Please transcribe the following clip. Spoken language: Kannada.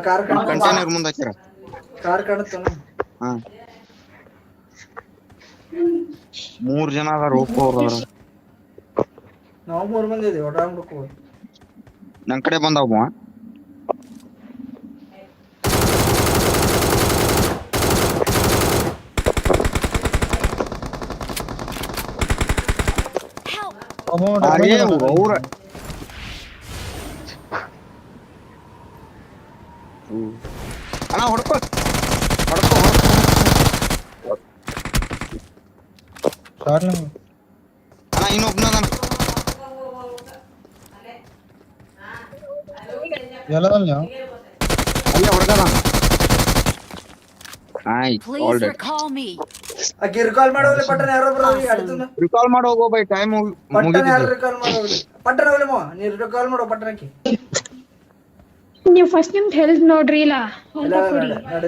ಕಾರ್ ಕಂಟೈನರ್ ಮುಂದೆ ಹಾಕ್ಯಾರ. ಕಾರ್ ಕಾಣುತ್ತ ಹಾ 3 ಜನ ಅದಾರ ಹೋಗ್ಕೋರ. ನಾವು 3 ಮಂದಿ ಇದೀವಿ ಒಟ್ಟ ಆಗ್ಬೇಕು. ನನ್ ಕಡೆ ಬಂದಾವ ಅವ್ರ ಅಣ್ಣ ಹೊಡ್ಕೊ ಅಣ್ಣ ಇನ್ನೊಬ್ನದಣ್ಣ ಎಲ್ಲದಲ್ಲ ಅಲ್ಲೇ ಹೊಡ್ಕದ. ಆಯ್ತು Please recall me. ಆಕಿ ರಿಕಾಲ್ ಮಾಡೋಗ್ಲಿ ಪಟ್ಟಣ ಯಾರೋ ಬರೋರಿ ಅಡ್ತನ ರಿಕಾಲ್ ಮಾಡಿ ಹೋಗೋ ಬೈ ಟೈಮ್ ಪಟ್ಟಣ ಯಾರು ರಿಕಾಲ್ ಮಾಡೋಗ್ಲಿ ಪಟ್ಟಣ ಹೋಗ್ಲಿ ಮೋ ನೀ ರಿಕಾಲ್ ಮಾಡೋ ಪಟ್ಟಣಕ್ಕೆ ನೀವು ಫಸ್ಟ್ ನಿಮ್ದು ಹೆಲ್ತ್ ನೋಡ್ರಿ ಇಲ್ಲ ಇಲ್ಲ ನಡೆ